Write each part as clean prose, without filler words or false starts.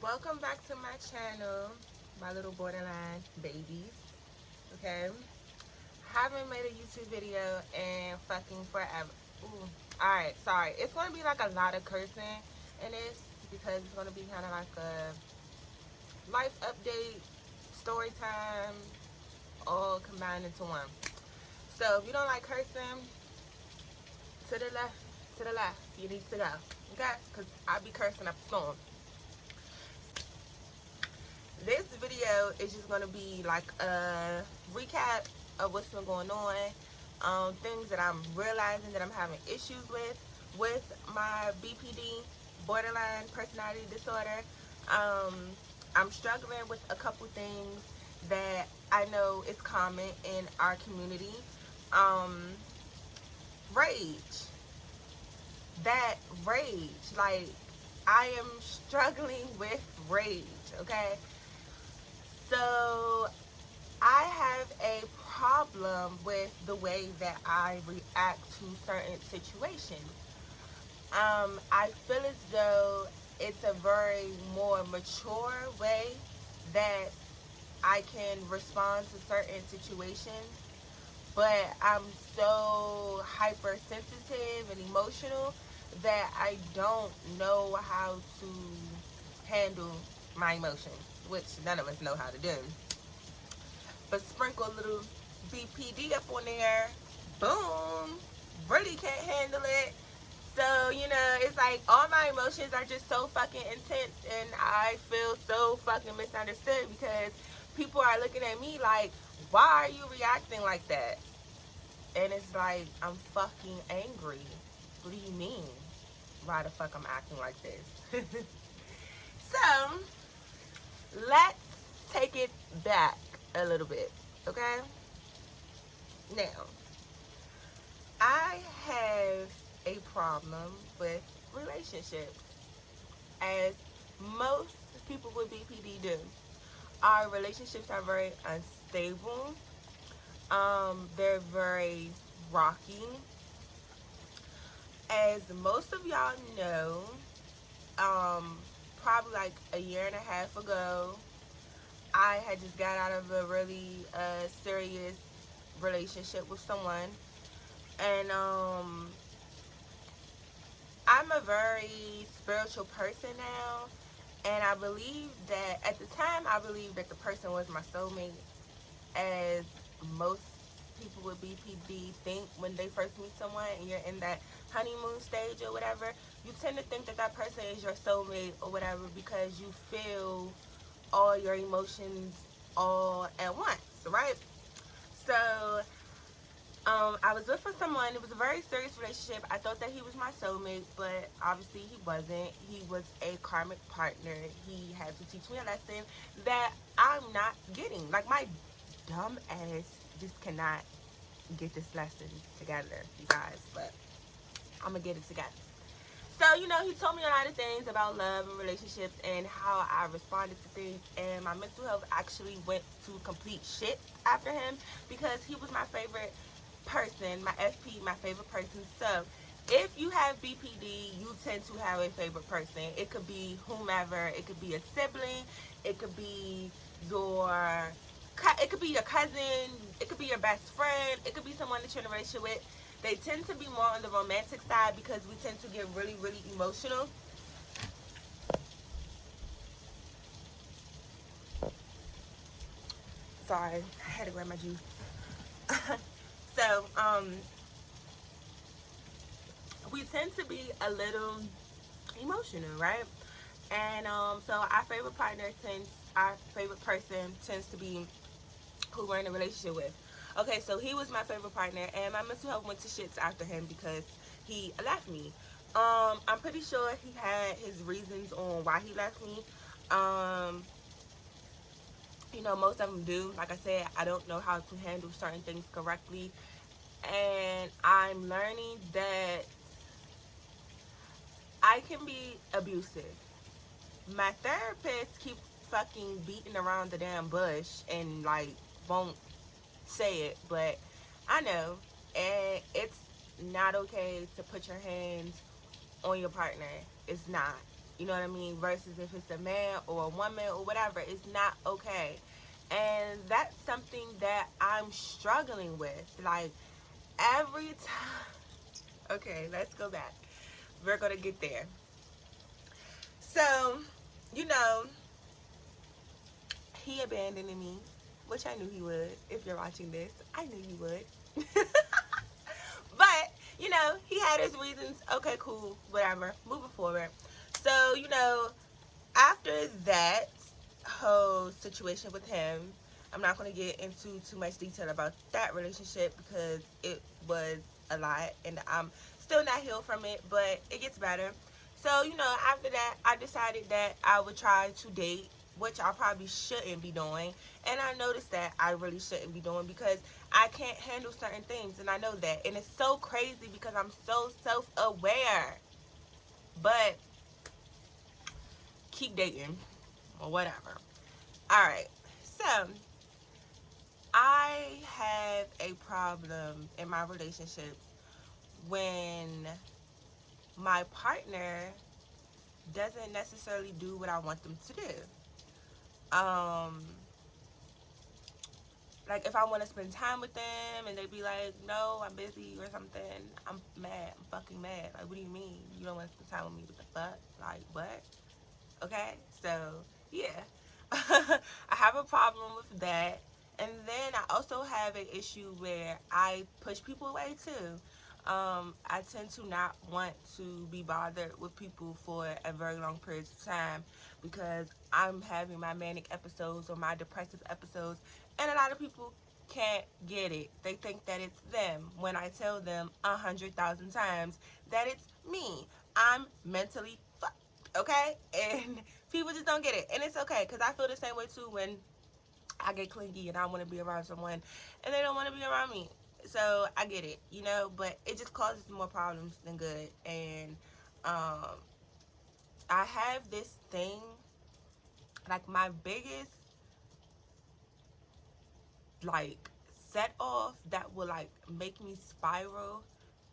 Welcome back to my channel, my little borderline babies. Okay, haven't made a YouTube video in fucking forever. Ooh. Alright, sorry. It's gonna be like a lot of cursing in this because it's gonna be kind of like a life update, story time, all combined into one. So if you don't like cursing, to the left, you need to go. Okay? Because I be cursing up a storm. This video is just going to be like a recap of what's been going on, things that I'm realizing that I'm having issues with my BPD, borderline personality disorder. I'm struggling with a couple things that I know is common in our community. Rage. That rage. Like, I am struggling with rage, okay? So I have a problem with the way that I react to certain situations. I feel as though it's a very more mature way that I can respond to certain situations, but I'm so hypersensitive and emotional that I don't know how to handle my emotions, which none of us know how to do. But sprinkle a little BPD up on there, boom, really can't handle it. So, it's like all my emotions are just so fucking intense, and I feel so fucking misunderstood because people are looking at me like, why are you reacting like that? And it's like, I'm fucking angry. What do you mean? Why the fuck I'm acting like this? So, let's take it back a little bit, okay? Now, I have a problem with relationships, as most people with BPD do. Our relationships are very unstable. They're very rocky. As most of y'all know, probably like a year and a half ago, I had just got out of a really serious relationship with someone, and I'm a very spiritual person now, and I believe that at the time I believed that the person was my soulmate, as most people with BPD think when they first meet someone and you're in that honeymoon stage or whatever. You tend to think that that person is your soulmate or whatever because you feel all your emotions all at once, right? So I was with someone. It was a very serious relationship. I thought that he was my soulmate, but obviously he wasn't. He was a karmic partner. He had to teach me a lesson that I'm not getting. Like, my dumb ass just cannot get this lesson together, you guys, but I'm gonna get it together. So, he told me a lot of things about love and relationships and how I responded to things, and my mental health actually went to complete shit after him because he was my favorite person, my FP, my favorite person. So, if you have BPD, you tend to have a favorite person. It could be whomever. It could be a sibling. It could be your cousin. It could be your best friend. It could be someone that you're in a relationship with. They tend to be more on the romantic side because we tend to get really, really emotional. Sorry, I had to grab my juice. So, we tend to be a little emotional, right? And so our favorite person tends to be who we're in a relationship with. Okay, so he was my favorite partner, and my mental health went to shits after him because he left me. I'm pretty sure he had his reasons on why he left me. Most of them do. Like I said, I don't know how to handle certain things correctly, and I'm learning that I can be abusive. My therapist keeps fucking beating around the damn bush and like won't say it, but I know, and it's not okay to put your hands on your partner. It's not. You know what I mean? Versus if it's a man or a woman or whatever, it's not okay. And that's something that I'm struggling with. Like, every time. Okay, let's go back. We're going to get there. So, you know, he abandoned me, which I knew he would. If you're watching this, I knew you would. But, you know, he had his reasons. Okay, cool, whatever. Moving forward. So, you know, after that whole situation with him, I'm not going to get into too much detail about that relationship because it was a lot and I'm still not healed from it, but it gets better. So, you know, after that, I decided that I would try to date, which I probably shouldn't be doing. And I noticed that I really shouldn't be doing because I can't handle certain things, and I know that. And it's so crazy because I'm so self aware. But keep dating or whatever. Alright, so I have a problem in my relationships when my partner doesn't necessarily do what I want them to do. Um, like if I want to spend time with them and they be like, no, I'm busy or something, I'm mad. I'm fucking mad. Like, what do you mean? You don't want to spend time with me? What the fuck? Like, what? Okay, so yeah. I have a problem with that. And then I also have an issue where I push people away too. I tend to not want to be bothered with people for a very long period of time because I'm having my manic episodes or my depressive episodes, and a lot of people can't get it. They think that it's them when I tell them 100,000 times that it's me. I'm mentally fucked, okay? And people just don't get it. And it's okay because I feel the same way too when I get clingy and I want to be around someone and they don't want to be around me. So I get it, you know, but it just causes more problems than good. And um, I have this thing, like my biggest like set off that will like make me spiral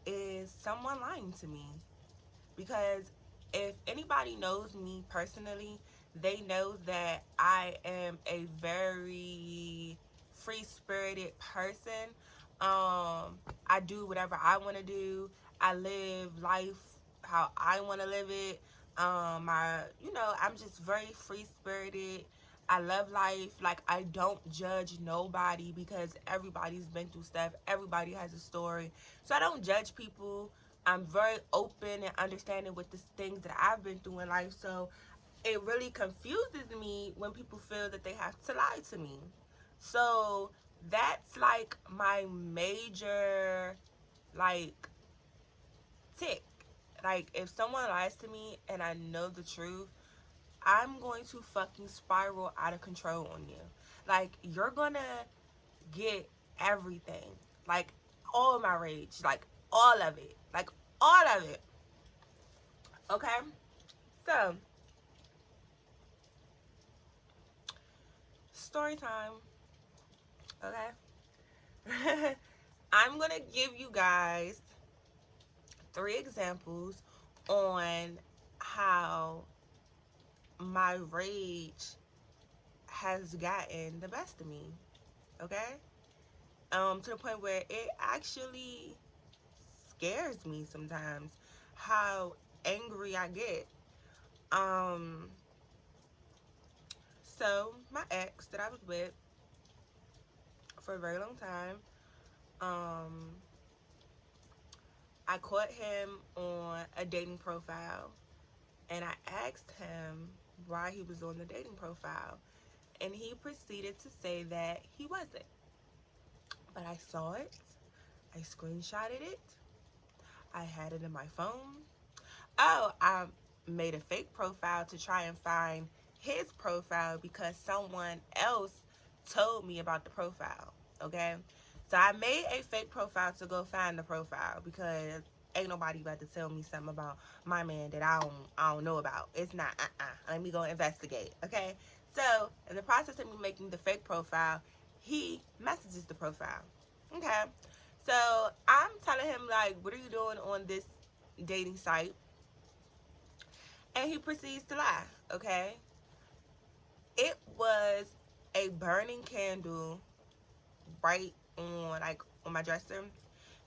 is someone lying to me. Because if anybody knows me personally, they know that I am a very free spirited person. I do whatever I want to do. I live life how I want to live it. I'm just very free spirited. I love life. Like, I don't judge nobody because everybody's been through stuff. Everybody has a story. So I don't judge people. I'm very open and understanding with the things that I've been through in life. So it really confuses me when people feel that they have to lie to me. So that's like my major like tick. Like, if someone lies to me and I know the truth, I'm going to fucking spiral out of control on you. Like, you're gonna get everything. Like, all my rage. Like, all of it. Like, all of it. Okay? So, story time. Okay? I'm gonna give you guys 3 examples on how my rage has gotten the best of me. Okay? To the point where it actually scares me sometimes how angry I get. Um, so my ex that I was with for a very long time, um, I caught him on a dating profile and I asked him why he was on the dating profile, and he proceeded to say that he wasn't. But I saw it, I screenshotted it, I had it in my phone. Oh, I made a fake profile to try and find his profile because someone else told me about the profile. Okay? So I made a fake profile to go find the profile because ain't nobody about to tell me something about my man that I don't know about. It's not let me go investigate. Okay? So in the process of me making the fake profile, he messages the profile. Okay? So I'm telling him like, what are you doing on this dating site? And he proceeds to lie, okay? It was a burning candle right on, like, on my dresser. And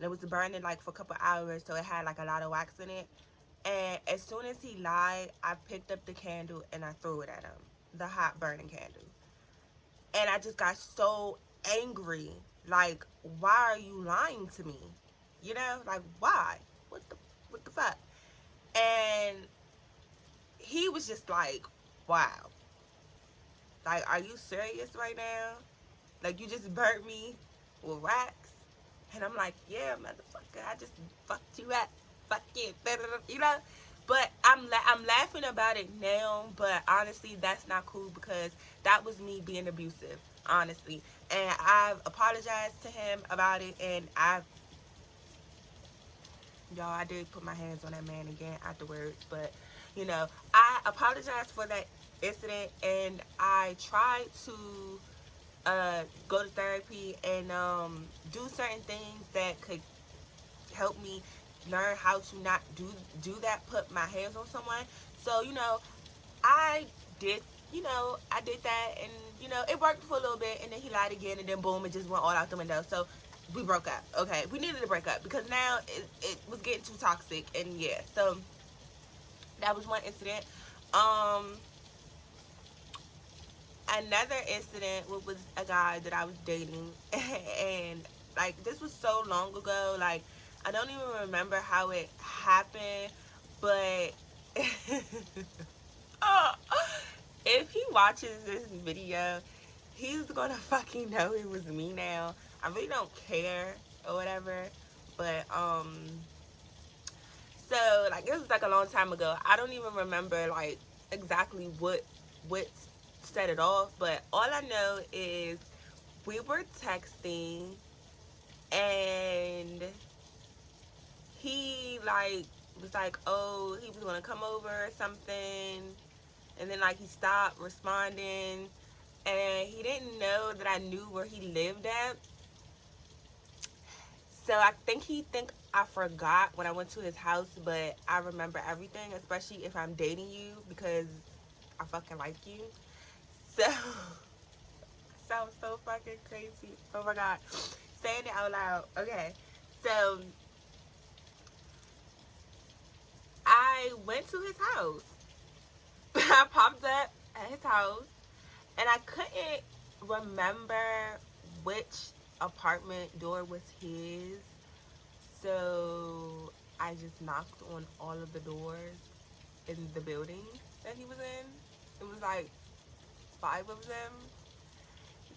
it was burning, like, for a couple hours, so it had, like, a lot of wax in it. And as soon as he lied, I picked up the candle and I threw it at him. The hot burning candle. And I just got so angry. Like, why are you lying to me? You know? Like, why? What the fuck? And he was just like, wow. Like, are you serious right now? Like, you just burnt me with wax? And I'm like, yeah, motherfucker, I just fucked you up. Fuck you. You know? But I'm laughing about it now, but honestly, that's not cool because that was me being abusive, honestly. And I've apologized to him about it, and y'all, I did put my hands on that man again afterwards, but, you know, I apologized for that incident, and I tried to go to therapy and do certain things that could help me learn how to not do that, put my hands on someone. So, you know, I did, I did that, and, it worked for a little bit, and then he lied again, and then boom, it just went all out the window. So we broke up. Okay, we needed to break up because now it was getting too toxic, and yeah. So that was one incident. Um, Another incident was a guy that I was dating, and like this was so long ago, like I don't even remember how it happened, but if he watches this video, he's gonna fucking know it was me now. I really don't care or whatever, but so like it was like a long time ago. I don't even remember like exactly what set it off, but all I know is we were texting and he like was like, oh, he was gonna come over or something, and then like he stopped responding, and he didn't know that I knew where he lived at. So I think he think I forgot when I went to his house, but I remember everything, especially if I'm dating you because I fucking like you. So sounds so fucking crazy. Oh my god. Saying it out loud. Okay. So I went to his house. I popped up at his house and I couldn't remember which apartment door was his. So I just knocked on all of the doors in the building that he was in. It was like 5 of them.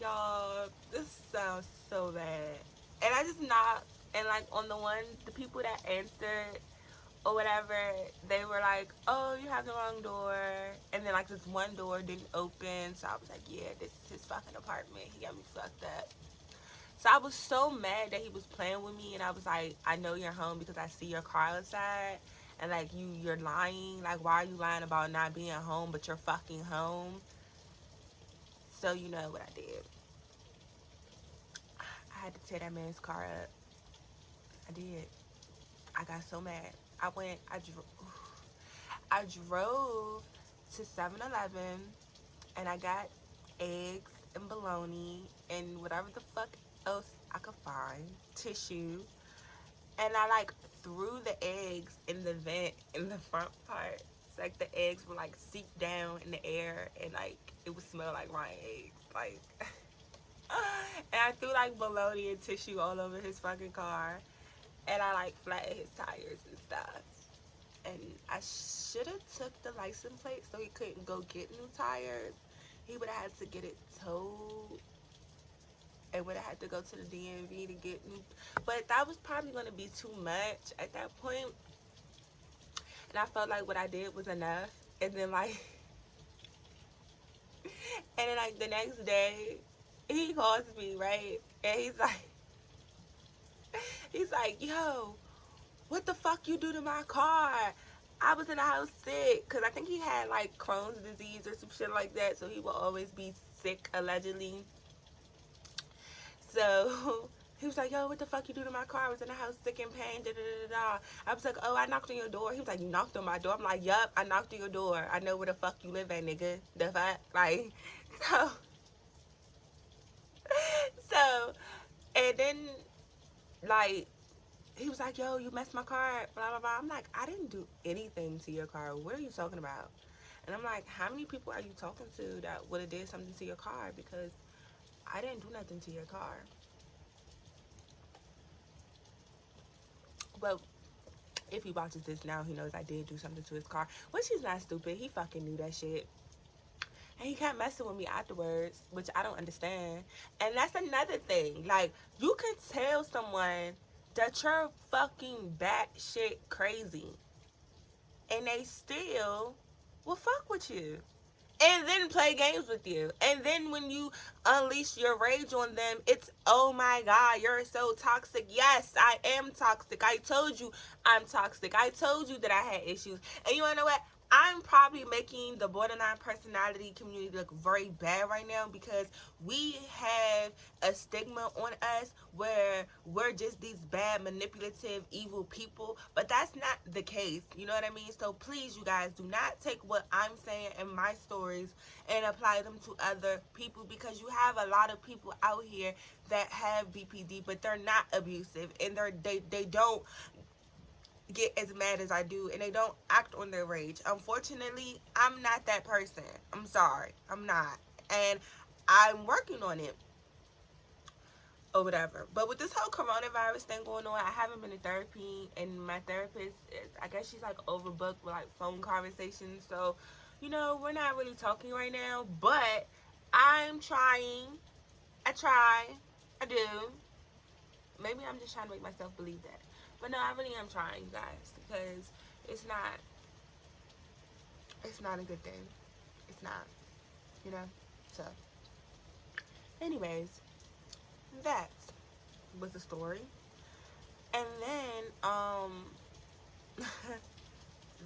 Y'all, this sounds so bad. And I just knocked, and like on the people that answered or whatever, they were like, oh, you have the wrong door. And then like this one door didn't open, so I was like, yeah, this is his fucking apartment. He got me fucked up. So I was so mad that he was playing with me, and I was like, I know you're home because I see your car outside, and like you're lying. Like, why are you lying about not being home, but you're fucking home? So you know what I did. I had to tear that man's car up. I did. I got so mad. I drove to 7-Eleven and I got eggs and bologna and whatever the fuck else I could find, tissue, and I like threw the eggs in the vent in the front part. It's like the eggs were like seeped down in the air and like it would smell like rotten eggs. Like and I threw like bologna and tissue all over his fucking car, and I like flattened his tires and stuff. And I should have took the license plate so he couldn't go get new tires. He would have had to get it towed and would have had to go to the DMV to get new. But that was probably going to be too much at that point. And I felt like what I did was enough. And then like, and then like the next day, he calls me, right? And he's like, yo, what the fuck you do to my car? I was in the house sick because I think he had like Crohn's disease or some shit like that, so he will always be sick allegedly. So He was like, yo, what the fuck you do to my car? I was in the house sick and pain, da da da da. I was like, oh, I knocked on your door. He was like, you knocked on my door? I'm like, yup, I knocked on your door. I know where the fuck you live at, nigga. The fuck? Like, so, so, and then, like, he was like, yo, you messed my car, blah, blah, blah. I'm like, I didn't do anything to your car. What are you talking about? And I'm like, how many people are you talking to that would have did something to your car? Because I didn't do nothing to your car. Well, if he watches this now, he knows I did do something to his car. Which he's not stupid. He fucking knew that shit. And he kept messing with me afterwards, which I don't understand. And that's another thing. Like, you can tell someone that you're fucking batshit crazy, and they still will fuck with you. And then play games with you. And then when you unleash your rage on them, it's, oh my God, you're so toxic. Yes, I am toxic. I told you I'm toxic. I told you that I had issues. And you wanna know what? I'm probably making the borderline personality community look very bad right now, because we have a stigma on us where we're just these bad, manipulative, evil people. But that's not the case. You know what I mean? So please, you guys, do not take what I'm saying in my stories and apply them to other people, because you have a lot of people out here that have BPD, but they're not abusive, and they don't get as mad as I do, and they don't act on their rage. Unfortunately, I'm not that person. I'm sorry. I'm not. And I'm working on it or whatever. But with this whole coronavirus thing going on, I haven't been to therapy, and my therapist is, I guess she's like overbooked with like phone conversations. So, you know, we're not really talking right now, but I'm trying. I try. I do. Maybe I'm just trying to make myself believe that. But no, I really am trying, you guys, because it's not a good thing. It's not, you know? So, anyways, that was the story. And then,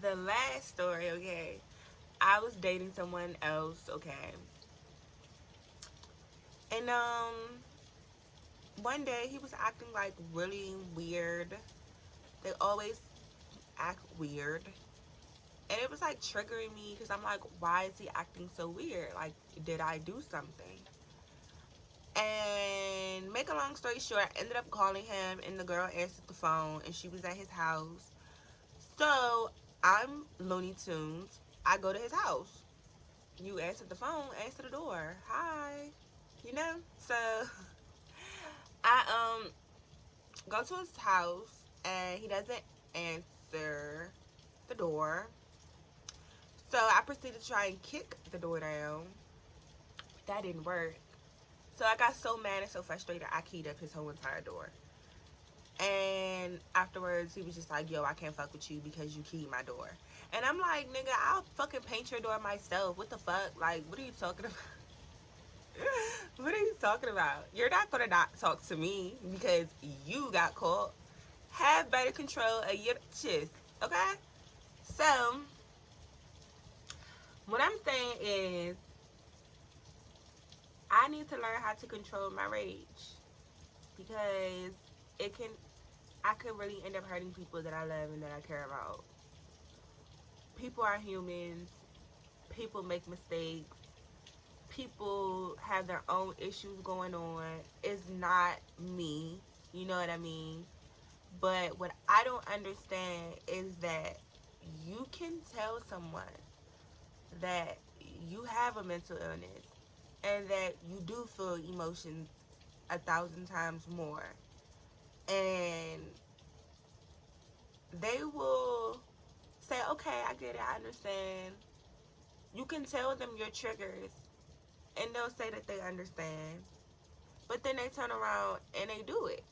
the last story, okay, I was dating someone else, okay, and, one day he was acting, like, really weird. They always act weird. And it was, like, triggering me, because I'm like, why is he acting so weird? Like, did I do something? And make a long story short, I ended up calling him, and the girl answered the phone, and she was at his house. So, I'm Looney Tunes. I go to his house. You answer the phone, answer the door. Hi. You know? So, I, go to his house, and he doesn't answer the door. So, I proceeded to try and kick the door down. That didn't work. So, I got so mad and so frustrated, I keyed up his whole entire door. And afterwards, he was just like, yo, I can't fuck with you because you keyed my door. And I'm like, nigga, I'll fucking paint your door myself. What the fuck? Like, what are you talking about? What are you talking about? You're not gonna not talk to me because you got caught. Have better control of your shit, okay? So, what I'm saying is, I need to learn how to control my rage, because I could really end up hurting people that I love and that I care about. People are humans. People make mistakes. People have their own issues going on. It's not me. You know what I mean? But what I don't understand is that you can tell someone that you have a mental illness and that you do feel emotions 1,000 times more. And they will say, okay, I get it, I understand. You can tell them your triggers, and they'll say that they understand. But then they turn around and they do it.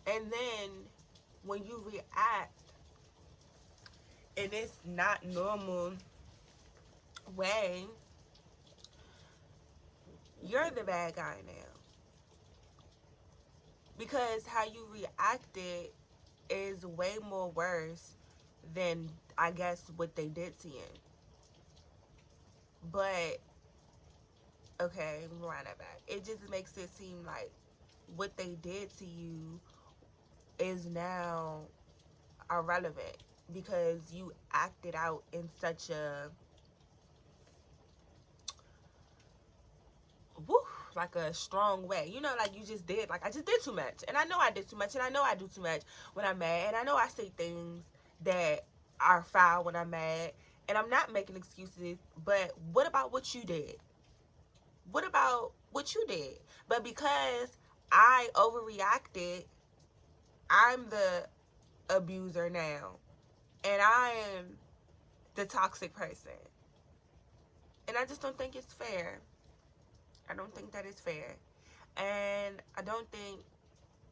And then when you react in this not normal way, you're the bad guy now. Because how you reacted is way more worse than, I guess, what they did to you. But, okay, let me rewind that back. It just makes it seem like what they did to you is now irrelevant because you acted out in such a woo, like a strong way. You know, like you just did. Like I just did too much. And I know I did too much. And I know I do too much when I'm mad. And I know I say things that are foul when I'm mad. And I'm not making excuses. But what about what you did? What about what you did? But because I overreacted, I'm the abuser now. And I am the toxic person. And I just don't think it's fair. I don't think that is fair. And I don't think,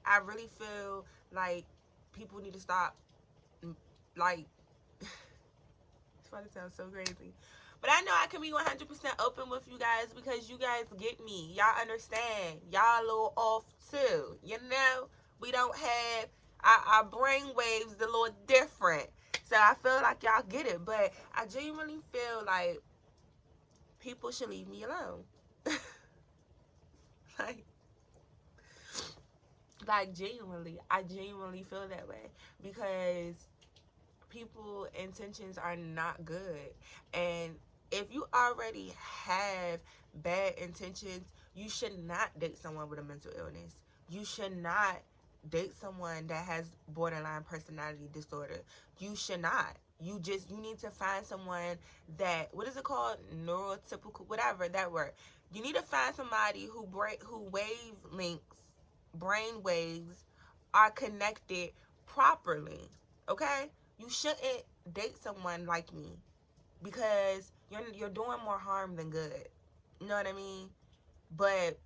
I really feel like people need to stop, like, it's going to sound so crazy. But I know I can be 100% open with you guys because you guys get me. Y'all understand. Y'all a little off too. You know? We don't have, our brain waves a little different. So I feel like y'all get it. But I genuinely feel like people should leave me alone. like, genuinely, I genuinely feel that way because people intentions are not good. And if you already have bad intentions, you should not date someone with a mental illness. You should not date someone that has borderline personality disorder. You should not. You need to find someone that, what is it called, neurotypical, whatever that word. You need to find somebody who wavelengths, brain waves are connected properly. Okay? You shouldn't date someone like me because you're doing more harm than good. You know what I mean? But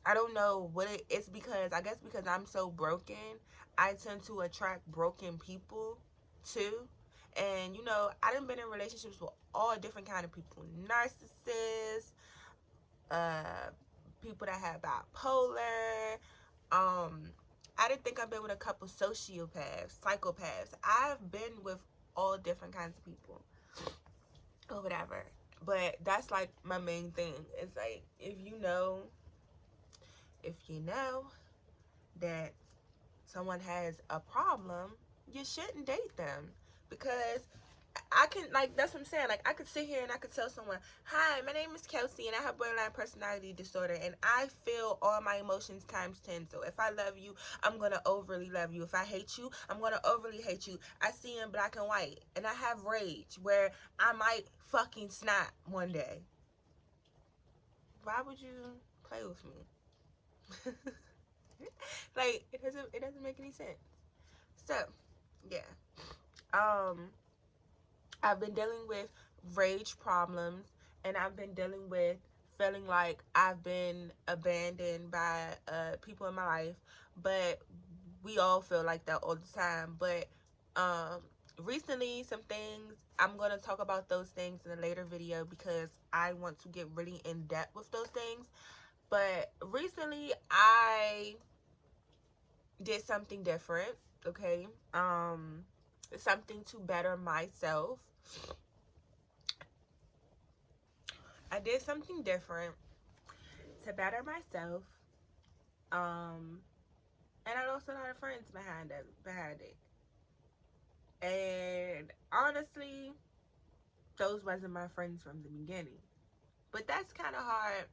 I don't know what it's because, I guess because I'm so broken, I tend to attract broken people too. And you know, I done been in relationships with all different kind of people. Narcissists, uh, people that have bipolar, I didn't think I've been with a couple sociopaths, psychopaths. I've been with all different kinds of people or whatever. But that's like my main thing. It's like if you know that someone has a problem, you shouldn't date them because I can, like, that's what I'm saying. Like, I could sit here and I could tell someone, hi, my name is Kelsey and I have borderline personality disorder and I feel all my emotions times 10. So if I love you, I'm going to overly love you. If I hate you, I'm going to overly hate you. I see in black and white and I have rage where I might fucking snap one day. Why would you play with me? Like, it doesn't make any sense. So, yeah. I've been dealing with rage problems and I've been dealing with feeling like I've been abandoned by people in my life, but we all feel like that all the time. But recently, some things, I'm going to talk about those things in a later video because I want to get really in depth with those things. But recently, I did something different, okay? Something to better myself. I did something different to better myself. And I lost a lot of friends behind it. And honestly, those wasn't my friends from the beginning. But that's kind of hard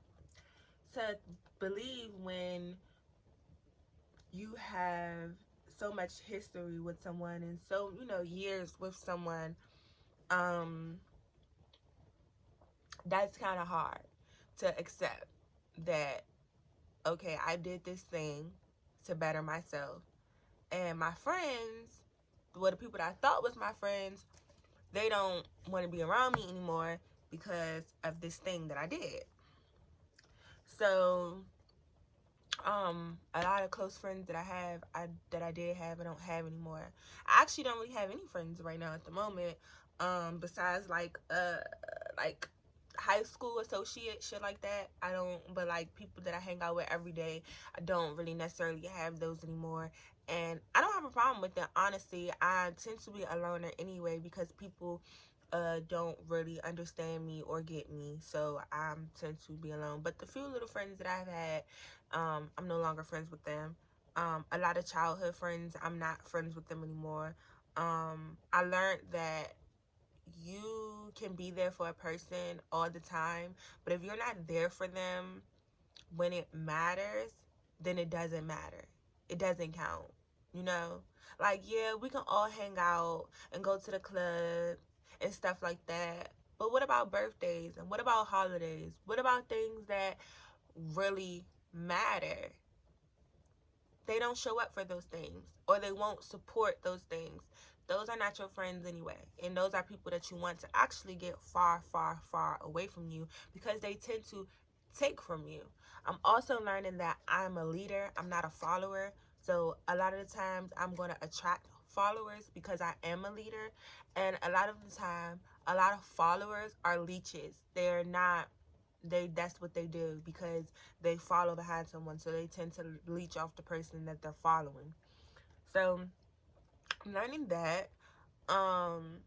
to believe when you have so much history with someone and so, years with someone. That's kind of hard to accept that, okay, I did this thing to better myself. And my friends, well, the people that I thought was my friends, they don't want to be around me anymore because of this thing that I did. So, a lot of close friends that I did have, I don't have anymore. I actually don't really have any friends right now at the moment, besides like high school associate shit like that. I don't, but like people that I hang out with every day, I don't really necessarily have those anymore. And I don't have a problem with that, honestly. I tend to be a loner anyway because people don't really understand me or get me, so I tend to be alone. But the few little friends that I've had, I'm no longer friends with them. A lot of childhood friends, I'm not friends with them anymore. I learned that you can be there for a person all the time, but if you're not there for them when it matters, then it doesn't matter. It doesn't count. You know? Like, yeah, we can all hang out and go to the club and stuff like that. But what about birthdays? And what about holidays? What about things that really matter? They don't show up for those things, or they won't support those things. Those are not your friends anyway, and those are people that you want to actually get far, far, far away from you, because they tend to take from you. I'm also learning that I'm a leader, I'm not a follower. So a lot of the times I'm going to attract followers because I am a leader, and a lot of the time a lot of followers are leeches. They're not, that's what they do because they follow behind someone, so they tend to leech off the person that they're following. So I'm learning that. um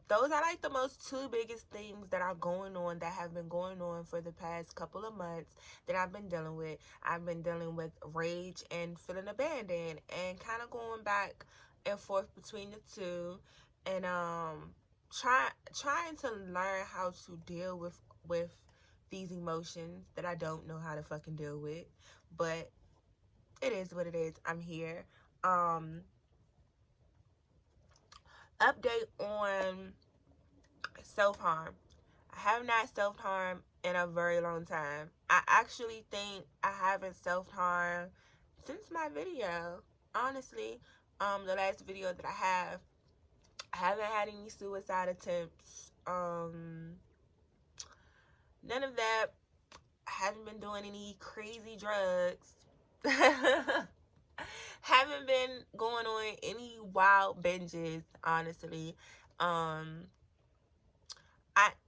those are like the most two biggest things that are going on, that have been going on for the past couple of months, that I've been dealing with. I've been dealing with rage and feeling abandoned, and kind of going back and forth between the two, and trying to learn how to deal with these emotions that I don't know how to fucking deal with. But it is what it is. I'm here. Um Update on self-harm. I have not self-harmed in a very long time. I actually think I haven't self-harmed since my video. Honestly, the last video that I haven't had any suicide attempts. None of that. I haven't been doing any crazy drugs. Haven't been going on any wild binges, honestly. I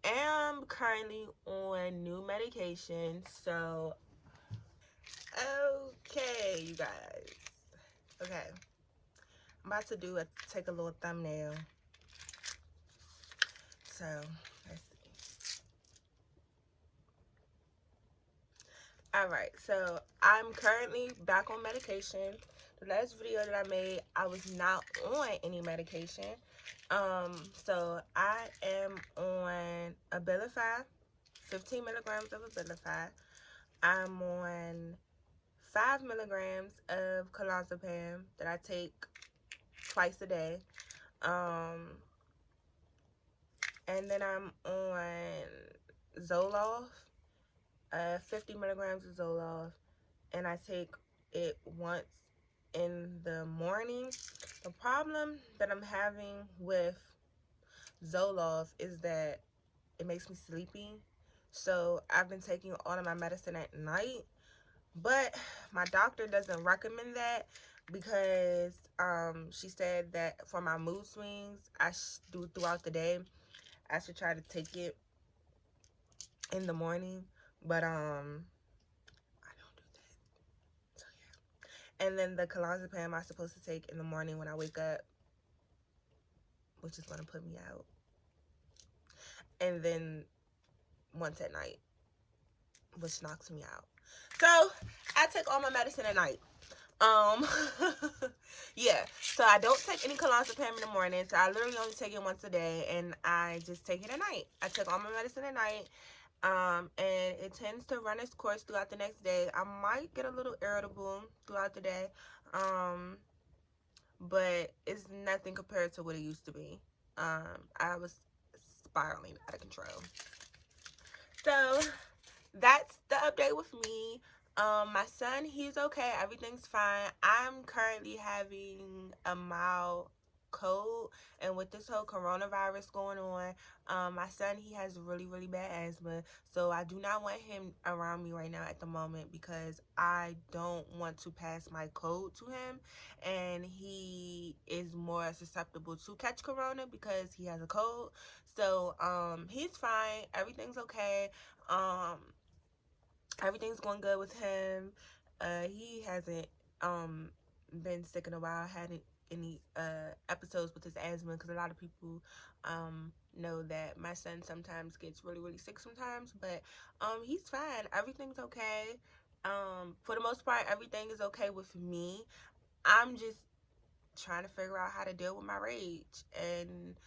am currently on new medication, so okay, you guys. Okay, I'm about to take a little thumbnail. So let's see. All right, so I'm currently back on medication. The last video that I made, I was not on any medication. So I am on Abilify, 15 milligrams of Abilify. I'm on 5 milligrams of clonazepam that I take twice a day. And then I'm on Zoloft, 50 milligrams of Zoloft, and I take it once in the morning. The problem that I'm having with Zoloft is that it makes me sleepy. So I've been taking all of my medicine at night, but my doctor doesn't recommend that because she said that for my mood swings I do throughout the day, I should try to take it in the morning, but I don't do that. So yeah. And then the clonazepam I'm supposed to take in the morning when I wake up, which is gonna put me out. And then once at night, which knocks me out. So I take all my medicine at night. Um, yeah, so I don't take any clonazepam in the morning, so I literally only take it once a day, and I just take it at night. I take all my medicine at night, and it tends to run its course throughout the next day. I might get a little irritable throughout the day, but it's nothing compared to what it used to be. I was spiraling out of control. So that's the update with me. My son, he's okay. Everything's fine. I'm currently having a mild cold, and with this whole coronavirus going on, my son, he has really, really bad asthma. So I do not want him around me right now at the moment because I don't want to pass my cold to him, and he is more susceptible to catch corona because he has a cold. So he's fine. Everything's okay. Um, Everything's going good with him. He hasn't been sick in a while. Had any episodes with his asthma, because a lot of people know that my son sometimes gets really, really sick sometimes, but he's fine. Everything's okay. For the most part, everything is okay with me. I'm just trying to figure out how to deal with my rage. And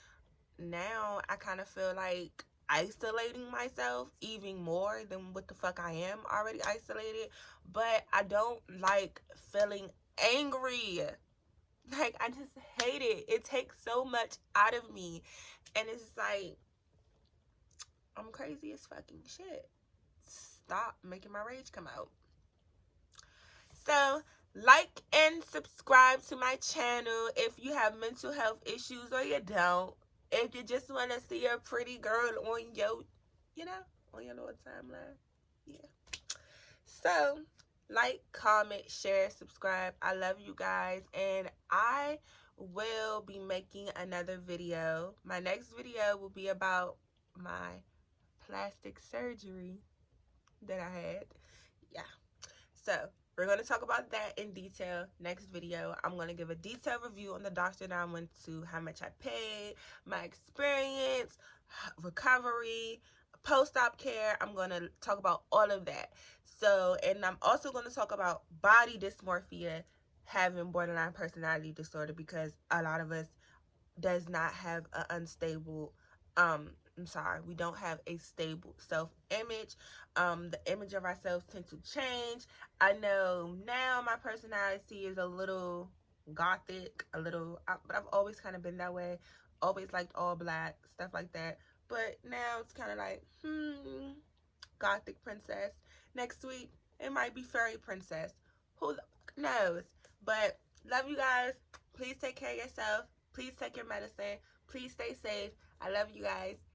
now I kind of feel like isolating myself even more than what the fuck I am already isolated. But I don't like feeling angry. Like, I just hate it. It takes so much out of me. And it's like, I'm crazy as fucking shit. Stop making my rage come out. So, like and subscribe to my channel if you have mental health issues or you don't. If you just want to see a pretty girl on your, on your little timeline. Yeah. So, like, comment, share, subscribe. I love you guys. And I will be making another video. My next video will be about my plastic surgery that I had. Yeah. So, we're going to talk about that in detail next video. I'm going to give a detailed review on the doctor that I went to, how much I paid, my experience, recovery, post-op care. I'm going to talk about all of that. So, and I'm also going to talk about body dysmorphia, having borderline personality disorder, because a lot of us does not have an unstable we don't have a stable self-image. The image of ourselves tend to change. I know now my personality is a little gothic, but I've always kind of been that way. Always liked all black, stuff like that. But now it's kind of like, gothic princess. Next week, it might be fairy princess. Who the fuck knows? But love you guys. Please take care of yourself. Please take your medicine. Please stay safe. I love you guys.